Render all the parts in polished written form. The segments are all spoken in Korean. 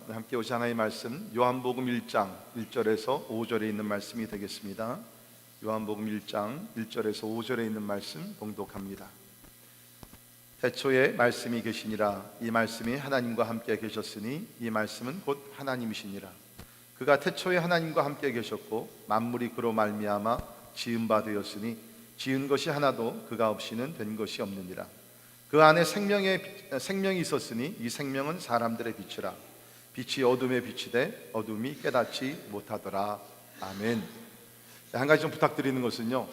함께 오신 하나님의 말씀 요한복음 1장 1절에서 5절에 있는 말씀이 되겠습니다. 요한복음 1장 1절에서 5절에 있는 말씀 봉독합니다. 태초에 말씀이 계시니라. 이 말씀이 하나님과 함께 계셨으니 이 말씀은 곧 하나님이시니라. 그가 태초에 하나님과 함께 계셨고 만물이 그로 말미암아 지은 바 되었으니 지은 것이 하나도 그가 없이는 된 것이 없느니라. 그 안에 생명이 있었으니 이 생명은 사람들의 빛이라. 빛이 어둠에 비치되 어둠이 깨닫지 못하더라. 아멘. 한 가지 좀 부탁드리는 것은요,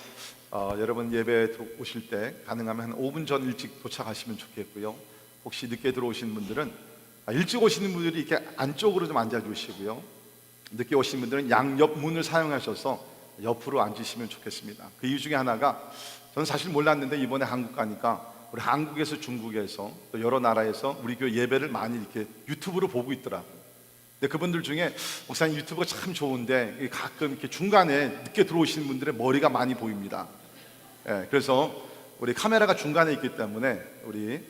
여러분 예배 오실 때 가능하면 한 5분 전 일찍 도착하시면 좋겠고요. 혹시 늦게 들어오신 분들은 일찍 오시는 분들이 이렇게 안쪽으로 좀 앉아주시고요, 늦게 오신 분들은 양옆 문을 사용하셔서 옆으로 앉으시면 좋겠습니다. 그 이유 중에 하나가, 저는 사실 몰랐는데 이번에 한국 가니까 우리 한국에서 중국에서 또 여러 나라에서 우리 교회 예배를 많이 이렇게 유튜브로 보고 있더라고요. 근데 그분들 중에 목사님 유튜브가 참 좋은데 가끔 이렇게 중간에 늦게 들어오시는 분들의 머리가 많이 보입니다. 그래서 우리 카메라가 중간에 있기 때문에 우리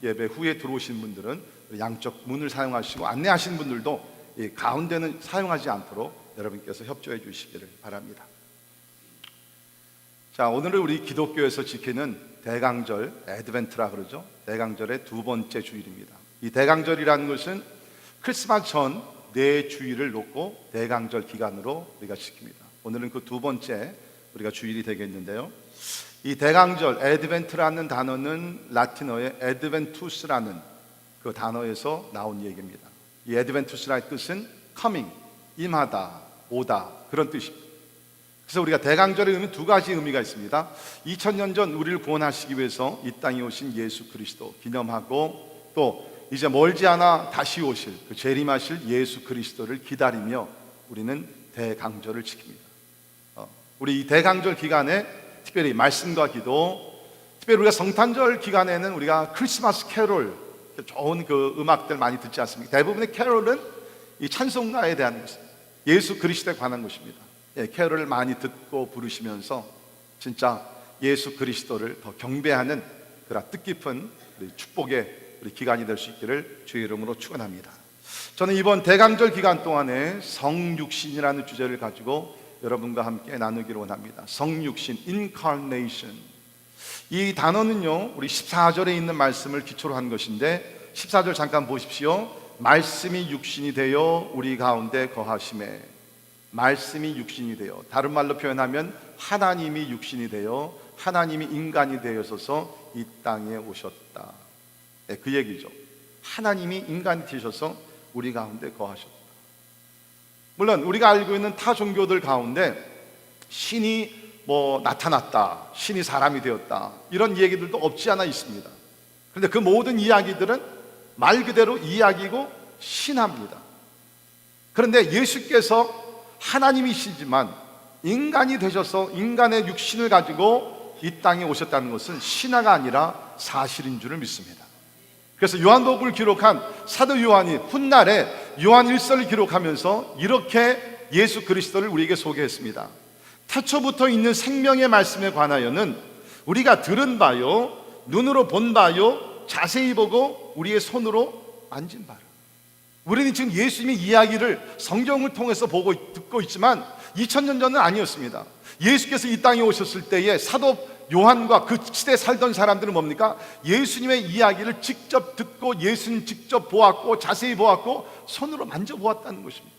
예배 후에 들어오시는 분들은 양쪽 문을 사용하시고, 안내하시는 분들도 이 가운데는 사용하지 않도록 여러분께서 협조해 주시기를 바랍니다. 자, 오늘은 우리 기독교에서 지키는 대강절, 애드벤트라 그러죠. 대강절의 두 번째 주일입니다. 이 대강절이라는 것은 크리스마스 전 네 주일을 놓고 대강절 기간으로 우리가 지킵니다. 오늘은 그 두 번째 우리가 주일이 되겠는데요, 이 대강절, 애드벤트라는 단어는 라틴어의 애드벤투스라는 그 단어에서 나온 얘기입니다. 이 애드벤투스라의 뜻은 coming, 임하다, 오다, 그런 뜻입니다. 그래서 우리가 대강절의 의미는 두 가지 의미가 있습니다. 2000년 전 우리를 구원하시기 위해서 이 땅에 오신 예수 그리스도 기념하고, 또 이제 멀지 않아 다시 오실 그 재림하실 예수 그리스도를 기다리며 우리는 대강절을 지킵니다. 우리 이 대강절 기간에 특별히 말씀과 기도, 특별히 우리가 성탄절 기간에는 우리가 크리스마스 캐롤, 좋은 그 음악들 많이 듣지 않습니까? 대부분의 캐롤은 이 찬송가에 대한 것입니다. 예수 그리스도에 관한 것입니다. 캐롤을 많이 듣고 부르시면서 진짜 예수 그리스도를 더 경배하는 그런 뜻깊은 우리 축복의 우리 기간이 될 수 있기를 주의 이름으로 축원합니다. 저는 이번 대강절 기간 동안에 성육신이라는 주제를 가지고 여러분과 함께 나누기를 원합니다. 성육신, incarnation. 이 단어는요, 우리 14절에 있는 말씀을 기초로 한 것인데, 14절 잠깐 보십시오. 말씀이 육신이 되어 우리 가운데 거하심에. 말씀이 육신이 되어, 다른 말로 표현하면 하나님이 육신이 되어, 하나님이 인간이 되어서서 이 땅에 오셨다. 그 얘기죠. 하나님이 인간이 되셔서 우리 가운데 거하셨다. 물론 우리가 알고 있는 타 종교들 가운데 신이 나타났다, 신이 사람이 되었다, 이런 얘기들도 없지 않아 있습니다. 그런데 그 모든 이야기들은 말 그대로 이야기고 신화입니다. 그런데 예수께서 하나님이시지만 인간이 되셔서 인간의 육신을 가지고 이 땅에 오셨다는 것은 신화가 아니라 사실인 줄을 믿습니다. 그래서 요한복음을 기록한 사도 요한이 훗날에 요한 1서를 기록하면서 이렇게 예수 그리스도를 우리에게 소개했습니다. 태초부터 있는 생명의 말씀에 관하여는 우리가 들은 바요, 눈으로 본 바요, 자세히 보고 우리의 손으로 만진 바라. 우리는 지금 예수님의 이야기를 성경을 통해서 보고 듣고 있지만 2000년 전은 아니었습니다. 예수께서 이 땅에 오셨을 때에 사도 요한과 그 시대에 살던 사람들은 뭡니까? 예수님의 이야기를 직접 듣고 예수님 직접 보았고 자세히 보았고 손으로 만져보았다는 것입니다.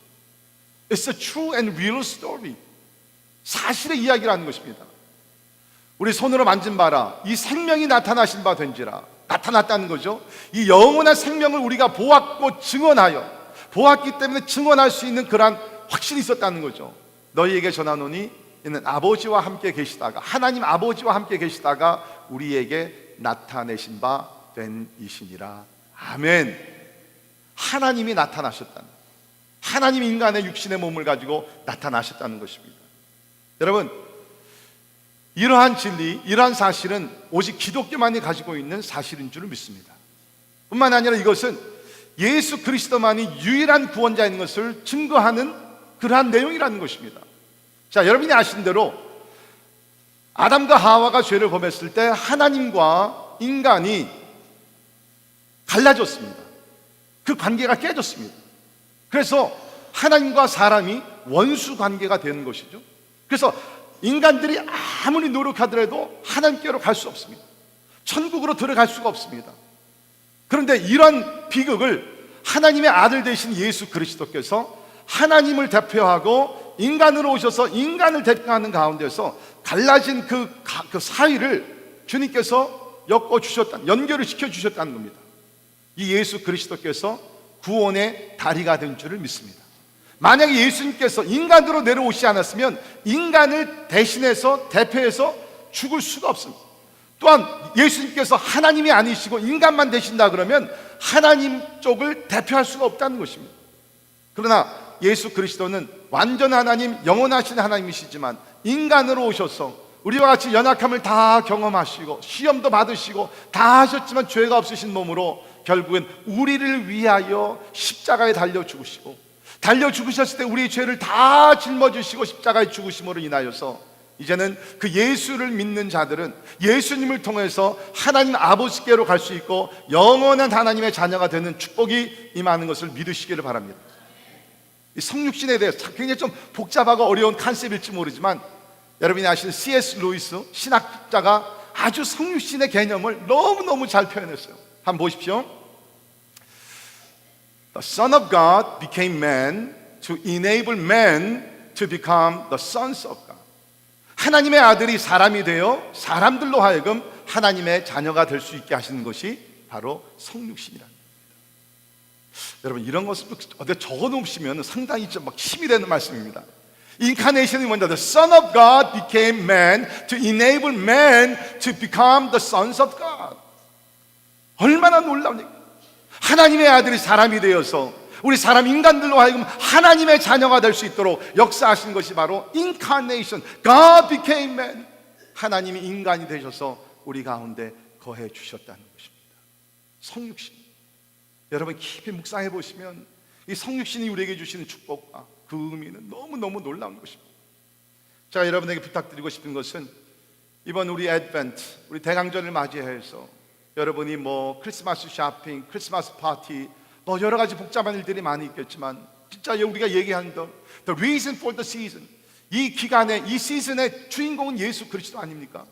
It's a true and real story. 사실의 이야기라는 것입니다. 우리 손으로 만진 바라, 이 생명이 나타나신 바 된지라. 나타났다는 거죠. 이 영원한 생명을 우리가 보았고 증언하여, 보았기 때문에 증언할 수 있는 그러한 확신이 있었다는 거죠. 너희에게 전하노니 이는 아버지와 함께 계시다가, 하나님 아버지와 함께 계시다가 우리에게 나타내신 바 된 이시니라. 아멘. 하나님이 나타나셨다는, 하나님이 인간의 육신의 몸을 가지고 나타나셨다는 것입니다. 여러분, 이러한 진리, 이러한 사실은 오직 기독교만이 가지고 있는 사실인 줄 믿습니다. 뿐만 아니라 이것은 예수 그리스도만이 유일한 구원자인 것을 증거하는 그러한 내용이라는 것입니다. 자, 여러분이 아시는 대로 아담과 하와가 죄를 범했을 때 하나님과 인간이 갈라졌습니다. 그 관계가 깨졌습니다. 그래서 하나님과 사람이 원수 관계가 되는 것이죠. 그래서 인간들이 아무리 노력하더라도 하나님께로 갈 수 없습니다. 천국으로 들어갈 수가 없습니다. 그런데 이런 비극을 하나님의 아들 되신 예수 그리스도께서 하나님을 대표하고 인간으로 오셔서 인간을 대표하는 가운데서 갈라진 그 사이를 주님께서 엮어주셨다, 연결을 시켜주셨다는 겁니다. 이 예수 그리스도께서 구원의 다리가 된 줄을 믿습니다. 만약에 예수님께서 인간으로 내려오시지 않았으면 인간을 대신해서 대표해서 죽을 수가 없습니다. 또한 예수님께서 하나님이 아니시고 인간만 되신다 그러면 하나님 쪽을 대표할 수가 없다는 것입니다. 그러나 예수 그리스도는 완전 하나님, 영원하신 하나님이시지만 인간으로 오셔서 우리와 같이 연약함을 다 경험하시고 시험도 받으시고 다 하셨지만 죄가 없으신 몸으로 결국엔 우리를 위하여 십자가에 달려 죽으시고, 달려 죽으셨을 때 우리의 죄를 다 짊어지시고 십자가에 죽으심으로 인하여서 이제는 그 예수를 믿는 자들은 예수님을 통해서 하나님 아버지께로 갈 수 있고 영원한 하나님의 자녀가 되는 축복이 임하는 것을 믿으시기를 바랍니다. 이 성육신에 대해서 굉장히 좀 복잡하고 어려운 컨셉일지 모르지만 여러분이 아시는 C.S. 루이스 신학자가 아주 성육신의 개념을 너무너무 잘 표현했어요. 한번 보십시오. The Son of God became man to enable man to become the sons of God. 하나님의 아들이 사람이 되어 사람들로 하여금 하나님의 자녀가 될 수 있게 하시는 것이 바로 성육신이라는 겁니다. 여러분, 이런 것을 어디 적어놓으시면 상당히 좀 막 힘이 되는 말씀입니다. 인카네이션이 뭔지 The Son of God became man to enable man to become the sons of God. 얼마나 놀라운 얘기. 하나님의 아들이 사람이 되어서 우리 사람 인간들로 하여금 하나님의 자녀가 될 수 있도록 역사하신 것이 바로 인카네이션. God became man. 하나님이 인간이 되셔서 우리 가운데 거해 주셨다는 것입니다. 성육신. 여러분 깊이 묵상해 보시면 이 성육신이 우리에게 주시는 축복과 그 의미는 너무너무 놀라운 것입니다. 제가 여러분에게 부탁드리고 싶은 것은 이번 우리 애드벤트, 우리 대강절을 맞이해서 여러분이 뭐 크리스마스 쇼핑, 크리스마스 파티, 뭐 여러 가지 복잡한 일들이 많이 있겠지만 진짜 우리가 얘기하는 the reason for the season, 이 기간에 이 시즌의 주인공은 예수 그리스도 아닙니까?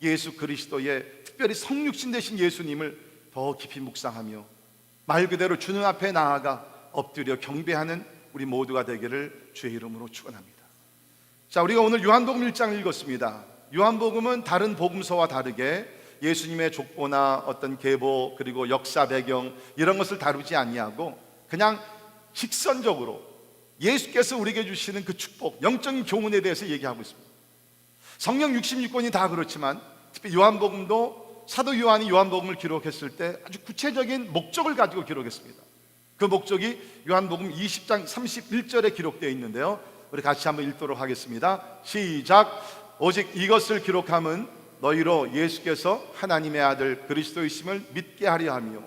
예수 그리스도의 특별히 성육신 되신 예수님을 더 깊이 묵상하며 말 그대로 주님 앞에 나아가 엎드려 경배하는 우리 모두가 되기를 주의 이름으로 축원합니다. 자, 우리가 오늘 요한복음 1장을 읽었습니다. 요한복음은 다른 복음서와 다르게 예수님의 족보나 어떤 계보 그리고 역사 배경 이런 것을 다루지 아니하고 그냥 직선적으로 예수께서 우리에게 주시는 그 축복, 영적인 교훈에 대해서 얘기하고 있습니다. 성경 66권이 다 그렇지만 특히 요한복음도 사도 요한이 요한복음을 기록했을 때 아주 구체적인 목적을 가지고 기록했습니다. 그 목적이 요한복음 20장 31절에 기록되어 있는데요, 우리 같이 한번 읽도록 하겠습니다. 시작. 오직 이것을 기록함은 너희로 예수께서 하나님의 아들 그리스도이심을 믿게 하려 하며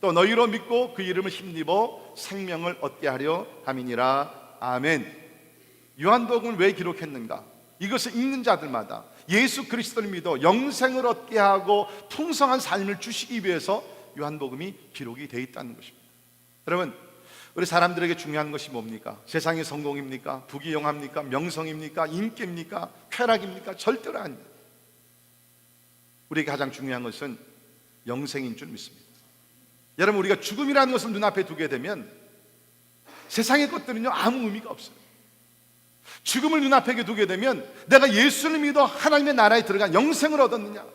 또 너희로 믿고 그 이름을 힘입어 생명을 얻게 하려 함이니라. 아멘. 요한복음을 왜 기록했는가? 이것을 읽는 자들마다 예수 그리스도를 믿어 영생을 얻게 하고 풍성한 삶을 주시기 위해서 요한복음이 기록이 되어 있다는 것입니다. 여러분, 우리 사람들에게 중요한 것이 뭡니까? 세상의 성공입니까? 부귀영화입니까? 명성입니까? 인기입니까? 쾌락입니까? 절대로 아닙니다. 우리에게 가장 중요한 것은 영생인 줄 믿습니다. 여러분, 우리가 죽음이라는 것을 눈앞에 두게 되면 세상의 것들은요 아무 의미가 없어요. 죽음을 눈앞에 두게 되면 내가 예수를 믿어 하나님의 나라에 들어간 영생을 얻었느냐,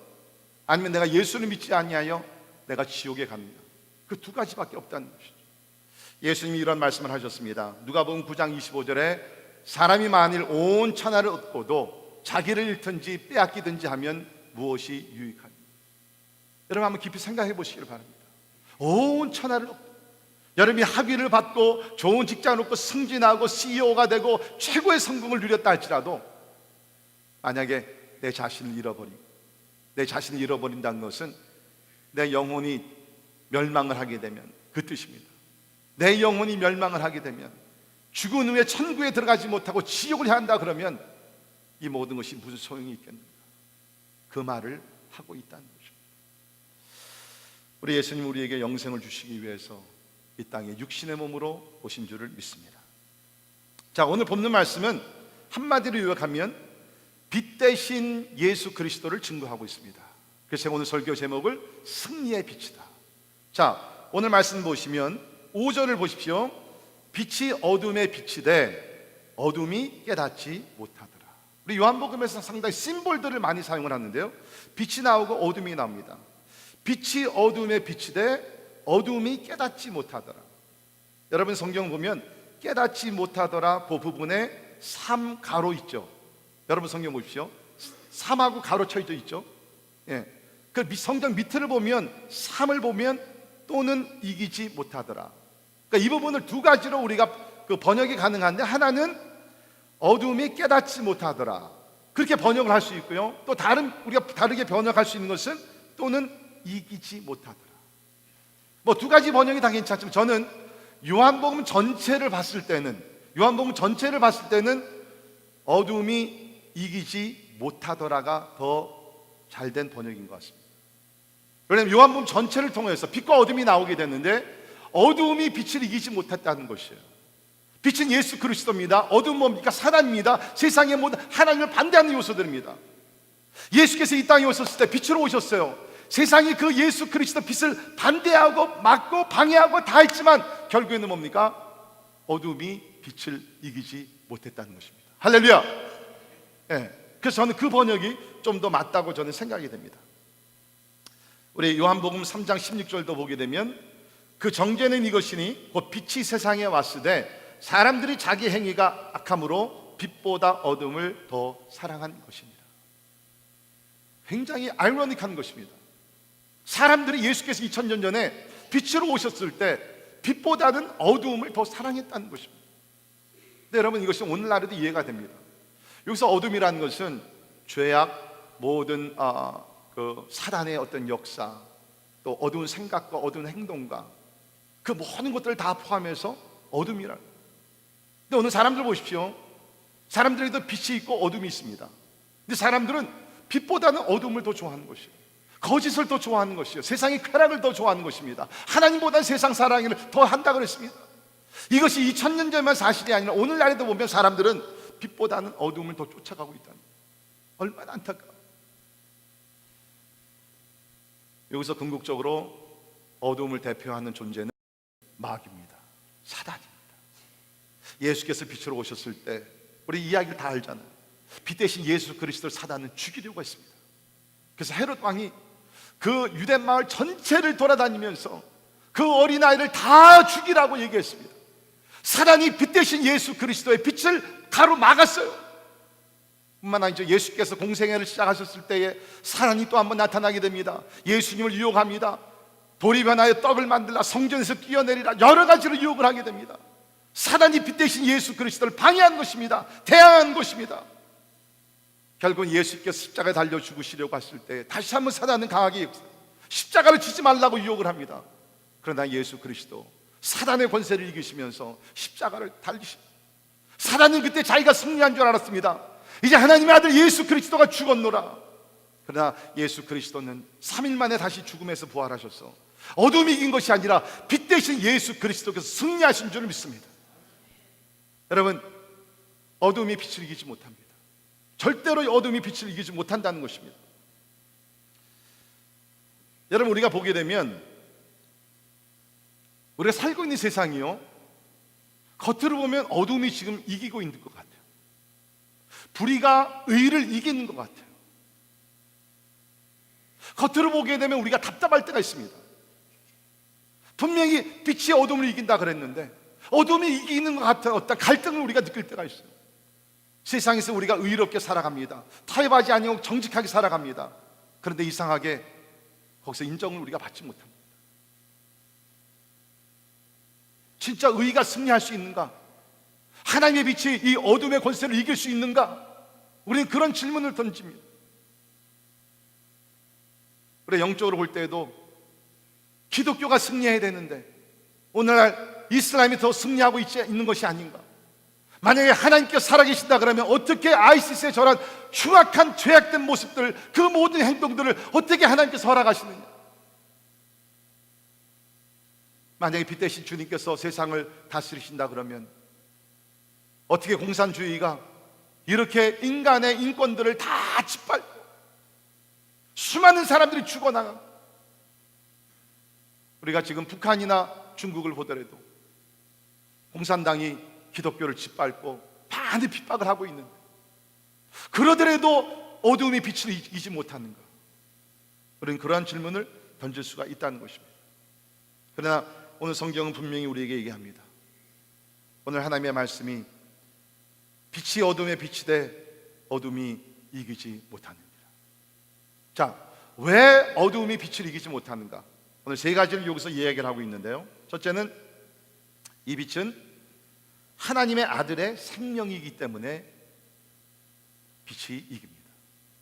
아니면 내가 예수를 믿지 아니하여 내가 지옥에 갑니다. 그 두 가지밖에 없다는 것이죠. 예수님이 이런 말씀을 하셨습니다. 누가복음 9장 25절에 사람이 만일 온 천하를 얻고도 자기를 잃든지 빼앗기든지 하면 무엇이 유익하니? 여러분 한번 깊이 생각해 보시기를 바랍니다. 온 천하를 얻고 여러분이 학위를 받고 좋은 직장을 얻고 승진하고 CEO가 되고 최고의 성공을 누렸다 할지라도 만약에 내 자신을 잃어버리고, 내 자신을 잃어버린다는 것은 내 영혼이 멸망을 하게 되면 그 뜻입니다. 내 영혼이 멸망을 하게 되면 죽은 후에 천국에 들어가지 못하고 지옥을 향한다 그러면 이 모든 것이 무슨 소용이 있겠는가? 그 말을 하고 있다는 것입니다. 우리 예수님 우리에게 영생을 주시기 위해서 이 땅에 육신의 몸으로 오신 줄을 믿습니다. 자, 오늘 본문 말씀은 한마디로 요약하면 빛 대신 예수 그리스도를 증거하고 있습니다. 그래서 제가 오늘 설교 제목을 승리의 빛이다. 자, 오늘 말씀 보시면 5절을 보십시오. 빛이 어둠에 비치되 어둠이 깨닫지 못하더라. 우리 요한복음에서 상당히 심볼들을 많이 사용을 하는데요, 빛이 나오고 어둠이 나옵니다. 빛이 어둠에 비치되 어둠이 깨닫지 못하더라. 여러분 성경 보면 깨닫지 못하더라 그 부분에 3가로 있죠. 여러분 성경 보십시오. 3하고 가로 쳐져 있죠. 예. 그 성경 밑을 보면 3을 보면 또는 이기지 못하더라. 그러니까 이 부분을 두 가지로 우리가 그 번역이 가능한데, 하나는 어둠이 깨닫지 못하더라, 그렇게 번역을 할 수 있고요, 또 우리가 다르게 번역할 수 있는 것은 또는 이기지 못하더라. 뭐 두 가지 번역이 다 괜찮지만 저는 요한복음 전체를 봤을 때는 어둠이 이기지 못하더라가 더 잘된 번역인 것 같습니다. 왜냐하면 요한복음 전체를 통해서 빛과 어둠이 나오게 됐는데 어둠이 빛을 이기지 못했다는 것이에요. 빛은 예수 그리스도입니다. 어둠은 뭡니까? 사단입니다. 세상의 모든 하나님을 반대하는 요소들입니다. 예수께서 이 땅에 오셨을 때 빛으로 오셨어요. 세상이 그 예수 그리스도 빛을 반대하고 막고 방해하고 다 했지만 결국에는 뭡니까? 어둠이 빛을 이기지 못했다는 것입니다. 할렐루야. 예. 그래서 저는 그 번역이 좀 더 맞다고 저는 생각이 됩니다. 우리 요한복음 3장 16절도 보게 되면 그 정죄는 이것이니 곧 빛이 세상에 왔으되 사람들이 자기 행위가 악함으로 빛보다 어둠을 더 사랑한 것입니다. 굉장히 아이러니한 것입니다. 사람들이 예수께서 2000년 전에 빛으로 오셨을 때 빛보다는 어두움을 더 사랑했다는 것입니다. 근데 여러분, 이것이 오늘날에도 이해가 됩니다. 여기서 어둠이라는 것은 죄악, 모든 그 사단의 어떤 역사, 또 어두운 생각과 어두운 행동과 그 모든 것들을 다 포함해서 어둠이라는. 근데 오늘 사람들 보십시오. 사람들에도 빛이 있고 어둠이 있습니다. 근데 사람들은 빛보다는 어둠을 더 좋아하는 것이에요. 거짓을 더 좋아하는 것이에요. 세상의 쾌락을 더 좋아하는 것입니다. 하나님보다 세상 사랑을 더 한다 그랬습니다. 이것이 2000년 전만 사실이 아니라 오늘날에도 보면 사람들은 빛보다는 어둠을 더 쫓아가고 있다는 거예요. 얼마나 안타까워. 여기서 궁극적으로 어둠을 대표하는 존재는 마귀입니다. 사단입니다. 예수께서 빛으로 오셨을 때 우리 이야기를 다 알잖아요. 빛 대신 예수 그리스도를 사단은 죽이려고 했습니다. 그래서 헤롯 왕이 그 유대 마을 전체를 돌아다니면서 그 어린아이를 다 죽이라고 얘기했습니다. 사단이 빛 대신 예수 그리스도의 빛을 가로막았어요. 뿐만 아니라 예수께서 공생애를 시작하셨을 때에 사단이 또 한번 나타나게 됩니다. 예수님을 유혹합니다. 돌이 변하여 떡을 만들라, 성전에서 뛰어내리라, 여러 가지로 유혹을 하게 됩니다. 사단이 빛 대신 예수 그리스도를 방해한 것입니다. 대항한 것입니다. 결국은 예수께서 십자가에 달려 죽으시려고 했을 때 다시 한번 사단은 강하게 십자가를 지지 말라고 유혹을 합니다. 그러나 예수 그리스도 사단의 권세를 이기시면서 십자가를 달리십니다. 사단은 그때 자기가 승리한 줄 알았습니다. 이제 하나님의 아들 예수 그리스도가 죽었노라. 그러나 예수 그리스도는 3일 만에 다시 죽음에서 부활하셔서 어둠이 이긴 것이 아니라 빛 대신 예수 그리스도께서 승리하신 줄 믿습니다. 여러분, 어둠이 빛을 이기지 못합니다. 절대로 어둠이 빛을 이기지 못한다는 것입니다. 여러분, 우리가 보게 되면 우리가 살고 있는 세상이요, 겉으로 보면 어둠이 지금 이기고 있는 것 같아요. 불의가 의를 이기는 것 같아요. 겉으로 보게 되면 우리가 답답할 때가 있습니다. 분명히 빛이 어둠을 이긴다 그랬는데 어둠이 이기는 것 같은 어떤 갈등을 우리가 느낄 때가 있어요. 세상에서 우리가 의롭게 살아갑니다. 타협하지 아니하고 정직하게 살아갑니다. 그런데 이상하게 거기서 인정을 우리가 받지 못합니다. 진짜 의가 승리할 수 있는가? 하나님의 빛이 이 어둠의 권세를 이길 수 있는가? 우리는 그런 질문을 던집니다. 우리 영적으로 볼 때에도 기독교가 승리해야 되는데 오늘날 이슬람이 더 승리하고 있는 것이 아닌가? 만약에 하나님께서 살아계신다 그러면 어떻게 아이시스의 저런 흉악한 죄악된 모습들, 그 모든 행동들을 어떻게 하나님께서 허락하시느냐? 만약에 빛 대신 주님께서 세상을 다스리신다 그러면 어떻게 공산주의가 이렇게 인간의 인권들을 다 짓밟고 수많은 사람들이 죽어나가, 우리가 지금 북한이나 중국을 보더라도 공산당이 기독교를 짓밟고 많은 핍박을 하고 있는데 그러더라도 어두움이 빛을 이기지 못하는가? 우리는 그러한 질문을 던질 수가 있다는 것입니다. 그러나 오늘 성경은 분명히 우리에게 얘기합니다. 오늘 하나님의 말씀이 빛이 어둠에 비치되 어둠이 이기지 못하느니라. 자, 왜 어두움이 빛을 이기지 못하는가? 오늘 세 가지를 여기서 이야기를 하고 있는데요. 첫째는 이 빛은 하나님의 아들의 생명이기 때문에 빛이 이깁니다.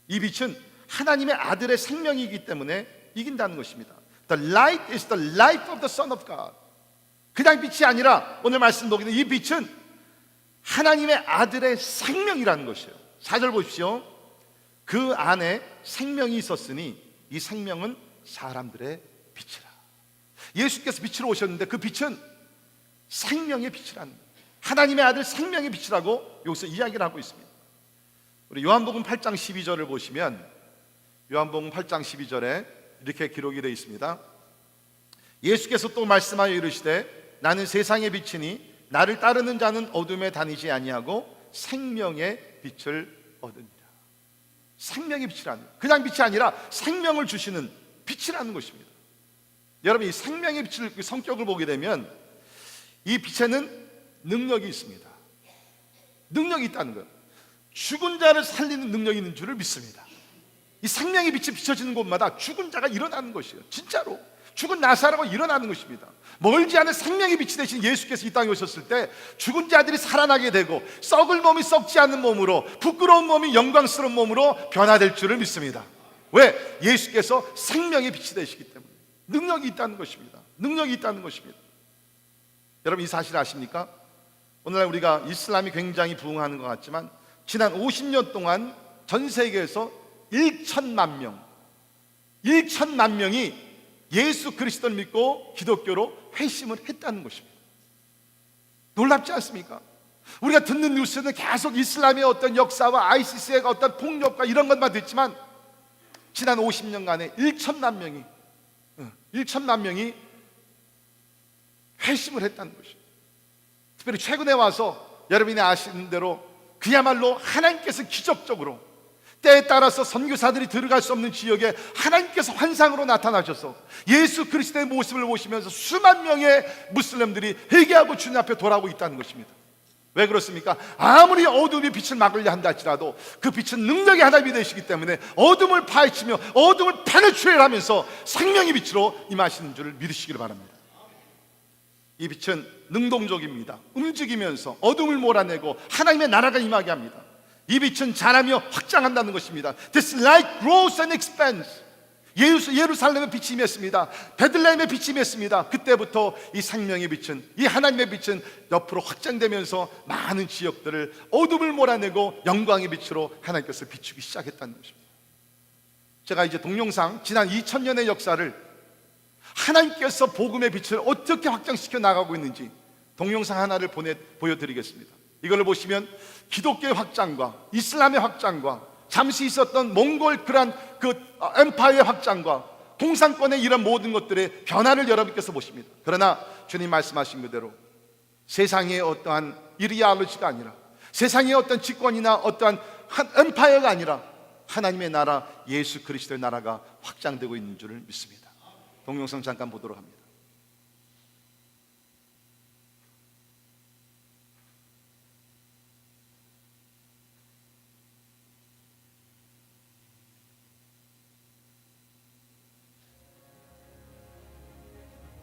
이 빛은 하나님의 아들의 생명이기 때문에 이긴다는 것입니다. The light is the life of the Son of God. 그냥 빛이 아니라 오늘 말씀 보기는 이 빛은 하나님의 아들의 생명이라는 것이에요. 4절 보십시오. 그 안에 생명이 있었으니 이 생명은 사람들의 빛이라. 예수께서 빛으로 오셨는데 그 빛은 생명의 빛이라는 거예요. 하나님의 아들 생명의 빛이라고 여기서 이야기를 하고 있습니다. 우리 요한복음 8장 12절을 보시면 요한복음 8장 12절에 이렇게 기록이 되어 있습니다. 예수께서 또 말씀하여 이르시되 나는 세상의 빛이니 나를 따르는 자는 어둠에 다니지 아니하고 생명의 빛을 얻으니라. 생명의 빛이라는, 그냥 빛이 아니라 생명을 주시는 빛이라는 것입니다. 여러분, 이 생명의 빛을, 그 성격을 보게 되면 이 빛에는 능력이 있습니다. 능력이 있다는 거예요. 죽은 자를 살리는 능력이 있는 줄을 믿습니다. 이 생명의 빛이 비춰지는 곳마다 죽은 자가 일어나는 것이에요. 진짜로 죽은 나사로가 일어나는 것입니다. 멀지 않은 생명의 빛이 되신 예수께서 이 땅에 오셨을 때 죽은 자들이 살아나게 되고 썩을 몸이 썩지 않는 몸으로, 부끄러운 몸이 영광스러운 몸으로 변화될 줄을 믿습니다. 왜? 예수께서 생명의 빛이 되시기 때문에. 능력이 있다는 것입니다. 능력이 있다는 것입니다. 여러분, 이 사실 아십니까? 오늘날 우리가 이슬람이 굉장히 부흥하는 것 같지만 지난 50년 동안 전 세계에서 1천만 명이 예수 그리스도를 믿고 기독교로 회심을 했다는 것입니다. 놀랍지 않습니까? 우리가 듣는 뉴스는 계속 이슬람의 어떤 역사와 아이시스의 어떤 폭력과 이런 것만 듣지만 지난 50년간에 1천만 명이 회심을 했다는 것입니다. 특별히 최근에 와서 여러분이 아시는 대로 그야말로 하나님께서 기적적으로 때에 따라서 선교사들이 들어갈 수 없는 지역에 하나님께서 환상으로 나타나셔서 예수 그리스도의 모습을 보시면서 수만 명의 무슬림들이 회개하고 주님 앞에 돌아오고 있다는 것입니다. 왜 그렇습니까? 아무리 어둠이 빛을 막으려 한다 할지라도 그 빛은 능력의 하나님이 되시기 때문에 어둠을 파헤치며 어둠을 페네트레이트하면서 생명의 빛으로 임하시는 줄을 믿으시기를 바랍니다. 이 빛은 능동적입니다. 움직이면서 어둠을 몰아내고 하나님의 나라가 임하게 합니다. 이 빛은 자라며 확장한다는 것입니다. This light grows and expands. 예루살렘의 빛이 임했습니다. 베들레헴의 빛이 임했습니다. 그때부터 이 생명의 빛은, 이 하나님의 빛은 옆으로 확장되면서 많은 지역들을 어둠을 몰아내고 영광의 빛으로 하나님께서 비추기 시작했다는 것입니다. 제가 이제 동영상 지난 2000년의 역사를 하나님께서 복음의 빛을 어떻게 확장시켜 나가고 있는지 동영상 하나를 보여드리겠습니다. 이걸 보시면 기독교의 확장과 이슬람의 확장과 잠시 있었던 몽골 그런 그 엠파이어의 확장과 공산권의 이런 모든 것들의 변화를 여러분께서 보십니다. 그러나 주님 말씀하신 그대로 세상의 어떠한 이데올로지가 아니라 세상의 어떤 집권이나 어떠한 엠파이어가 아니라 하나님의 나라 예수 그리스도의 나라가 확장되고 있는 줄을 믿습니다. 동영상 잠깐 보도록 합니다.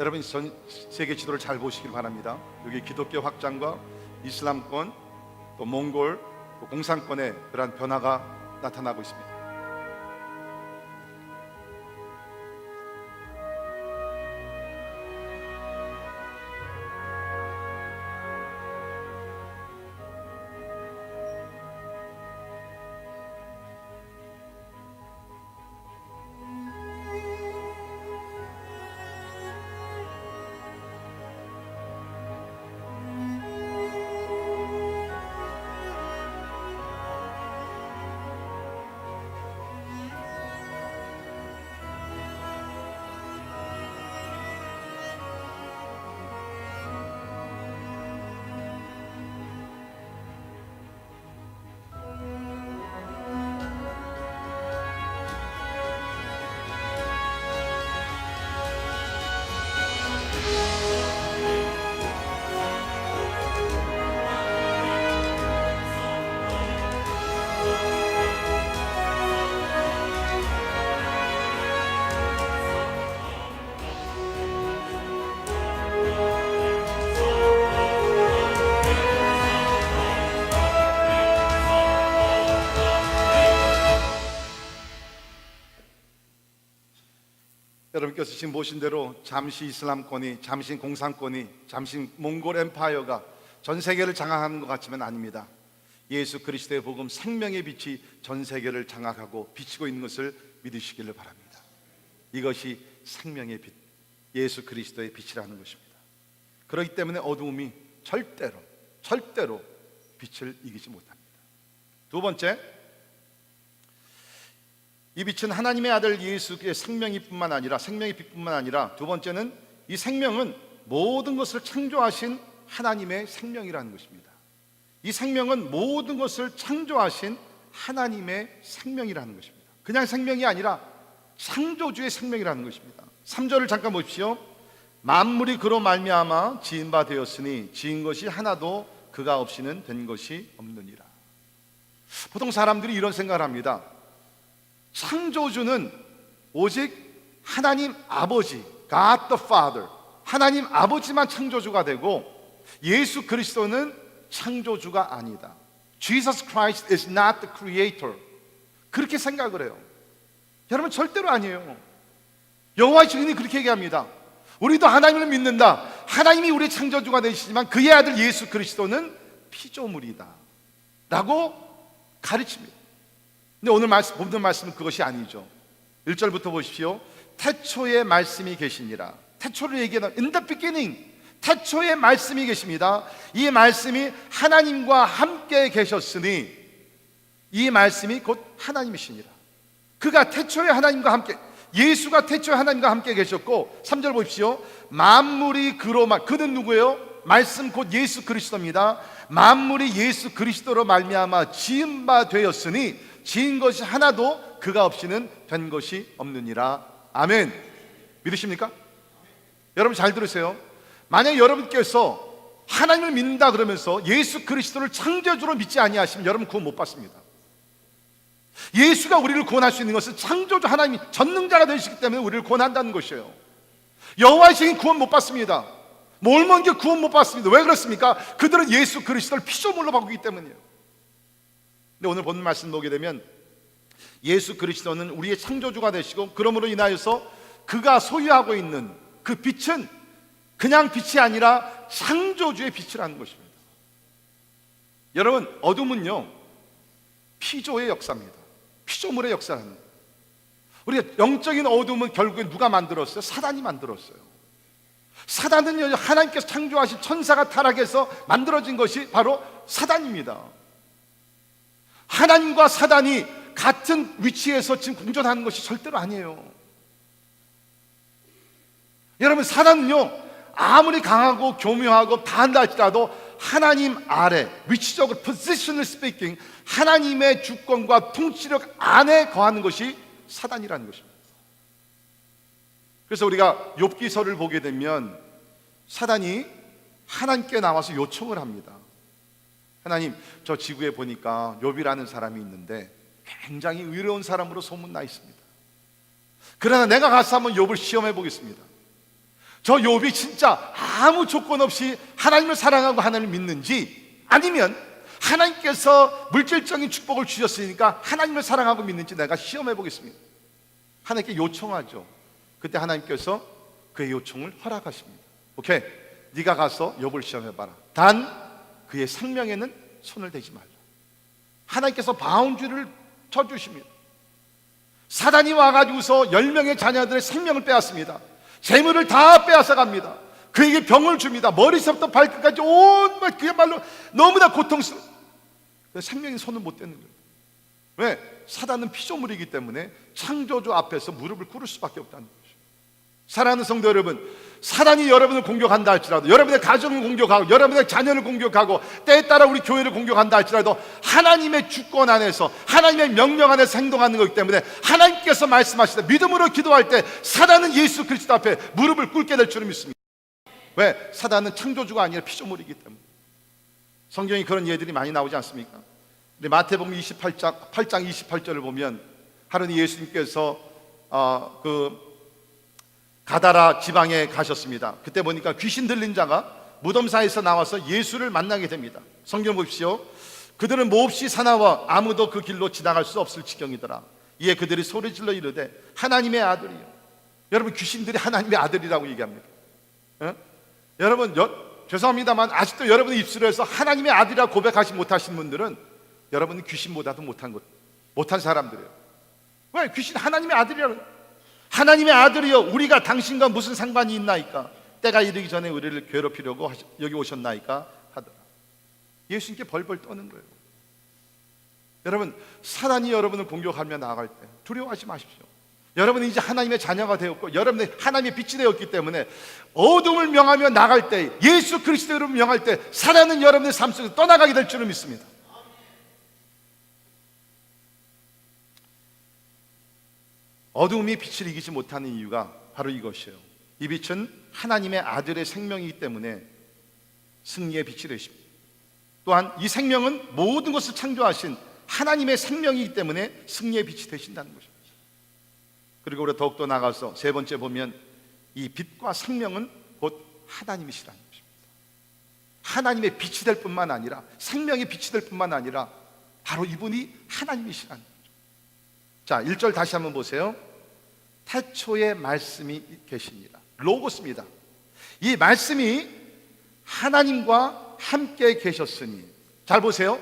여러분, 전 세계 지도를 잘 보시길 바랍니다. 여기 기독교 확장과 이슬람권, 또 몽골, 또 공산권의 그러한 변화가 나타나고 있습니다. 여러분께서 지금 보신 대로 잠시 이슬람권이, 잠시 공산권이, 잠시 몽골 엠파이어가 전 세계를 장악하는 것 같지만 아닙니다. 예수 그리스도의 복음 생명의 빛이 전 세계를 장악하고 비치고 있는 것을 믿으시기를 바랍니다. 이것이 생명의 빛, 예수 그리스도의 빛이라는 것입니다. 그렇기 때문에 어두움이 절대로 빛을 이기지 못합니다. 두 번째, 이 빛은 하나님의 아들 예수의 생명의 빛뿐만 아니라 두 번째는 이 생명은 모든 것을 창조하신 하나님의 생명이라는 것입니다. 이 생명은 모든 것을 창조하신 하나님의 생명이라는 것입니다. 그냥 생명이 아니라 창조주의 생명이라는 것입니다. 3절을 잠깐 보십시오. 만물이 그로 말미암아 지은 바 되었으니 지은 것이 하나도 그가 없이는 된 것이 없느니라. 보통 사람들이 이런 생각을 합니다. 창조주는 오직 하나님 아버지, God the Father, 하나님 아버지만 창조주가 되고 예수 그리스도는 창조주가 아니다. Jesus Christ is not the creator. 그렇게 생각을 해요. 여러분, 절대로 아니에요. 여호와의 증인이 그렇게 얘기합니다. 우리도 하나님을 믿는다. 하나님이 우리의 창조주가 되시지만 그의 아들 예수 그리스도는 피조물이다 라고 가르칩니다. 근데 오늘 본문 말씀은 그것이 아니죠. 1절부터 보십시오. 태초에 말씀이 계시니라. 태초를 얘기하는 in the beginning, 태초에 말씀이 계십니다. 이 말씀이 하나님과 함께 계셨으니 이 말씀이 곧 하나님이시니라. 그가 태초에 하나님과 함께, 예수가 태초에 하나님과 함께 계셨고 3절 보십시오. 만물이 그는 누구예요? 말씀 곧 예수 그리스도입니다. 만물이 예수 그리스도로 말미암아 지은 바 되었으니 지은 것이 하나도 그가 없이는 된 것이 없느니라. 아멘. 믿으십니까? 여러분 잘 들으세요. 만약 여러분께서 하나님을 믿는다 그러면서 예수 그리스도를 창조주로 믿지 아니하시면 여러분 구원 못 받습니다. 예수가 우리를 구원할 수 있는 것은 창조주 하나님이 전능자가 되시기 때문에 우리를 구원한다는 것이에요. 여호와의 증인 구원 못 받습니다. 몰몬교 구원 못 받습니다. 왜 그렇습니까? 그들은 예수 그리스도를 피조물로 바꾸기 때문이에요. 근데 오늘 본문 말씀 보게 되면 예수 그리스도는 우리의 창조주가 되시고 그러므로 인하여서 그가 소유하고 있는 그 빛은 그냥 빛이 아니라 창조주의 빛이라는 것입니다. 여러분, 어둠은요 피조의 역사입니다. 피조물의 역사라는 거예요. 우리가 영적인 어둠은 결국엔 누가 만들었어요? 사단이 만들었어요. 사단은 하나님께서 창조하신 천사가 타락해서 만들어진 것이 바로 사단입니다. 하나님과 사단이 같은 위치에서 지금 공존하는 것이 절대로 아니에요. 여러분, 사단은요 아무리 강하고 교묘하고 다 한다 할지라도 하나님 아래, 위치적으로 positional speaking, 하나님의 주권과 통치력 안에 거하는 것이 사단이라는 것입니다. 그래서 우리가 욥기서를 보게 되면 사단이 하나님께 나와서 요청을 합니다. 하나님, 저 지구에 보니까 욥이라는 사람이 있는데 굉장히 의로운 사람으로 소문나 있습니다. 그러나 내가 가서 한번 욥을 시험해 보겠습니다. 저 욥이 진짜 아무 조건 없이 하나님을 사랑하고 하나님을 믿는지, 아니면 하나님께서 물질적인 축복을 주셨으니까 하나님을 사랑하고 믿는지 내가 시험해 보겠습니다. 하나님께 요청하죠. 그때 하나님께서 그의 요청을 허락하십니다. 오케이, 네가 가서 욥을 시험해봐라. 단 그의 생명에는 손을 대지 말라. 하나님께서 바운드리를 쳐주십니다. 사단이 와가지고서 10명의 자녀들의 생명을 빼앗습니다. 재물을 다 빼앗아 갑니다. 그에게 병을 줍니다. 머리서부터 발끝까지 온갖 그야말로 너무나 고통스러워. 생명이 손을 못 대는 거예요. 왜? 사단은 피조물이기 때문에 창조주 앞에서 무릎을 꿇을 수밖에 없다는 거죠. 사랑하는 성도 여러분, 사단이 여러분을 공격한다 할지라도, 여러분의 가정을 공격하고 여러분의 자녀를 공격하고 때에 따라 우리 교회를 공격한다 할지라도 하나님의 주권 안에서, 하나님의 명령 안에서 행동하는 거기 때문에 하나님께서 말씀하시되 믿음으로 기도할 때 사단은 예수 그리스도 앞에 무릎을 꿇게 될 줄을 믿습니다. 왜? 사단은 창조주가 아니라 피조물이기 때문에. 성경에 그런 예들이 많이 나오지 않습니까? 근데 마태복음 8장 28절을 보면 하루는 예수님께서 가다라 지방에 가셨습니다. 그때 보니까 귀신 들린 자가 무덤 사이에서 나와서 예수를 만나게 됩니다. 성경 보십시오. 그들은 몹시 사나워 아무도 그 길로 지나갈 수 없을 지경이더라. 이에 그들이 소리질러 이르되 하나님의 아들이요 여러분, 귀신들이 하나님의 아들이라고 얘기합니다. 예? 여러분, 죄송합니다만 아직도 여러분의 입술에서 하나님의 아들이라고 고백하지 못하신 분들은 여러분은 귀신보다도 못한 사람들이에요. 왜? 귀신 하나님의 아들이라고. 하나님의 아들이여, 우리가 당신과 무슨 상관이 있나이까? 때가 이르기 전에 우리를 괴롭히려고 여기 오셨나이까? 하더라. 예수님께 벌벌 떠는 거예요. 여러분, 사단이 여러분을 공격하며 나아갈 때 두려워하지 마십시오. 여러분은 이제 하나님의 자녀가 되었고, 여러분은 하나님의 빛이 되었기 때문에 어둠을 명하며 나갈 때, 예수 그리스도를 명할 때 사단은 여러분의 삶 속에서 떠나가게 될 줄을 믿습니다. 어둠이 빛을 이기지 못하는 이유가 바로 이것이에요. 이 빛은 하나님의 아들의 생명이기 때문에 승리의 빛이 되십니다. 또한 이 생명은 모든 것을 창조하신 하나님의 생명이기 때문에 승리의 빛이 되신다는 것입니다. 그리고 우리가 더욱더 나가서 세 번째 보면 이 빛과 생명은 곧 하나님이시라는 것입니다. 하나님의 빛이 될 뿐만 아니라, 생명의 빛이 될 뿐만 아니라 바로 이분이 하나님이시라는 거죠. 자, 1절 다시 한번 보세요. 태초에 말씀이 계시니라. 로고스입니다. 이 말씀이 하나님과 함께 계셨으니. 잘 보세요.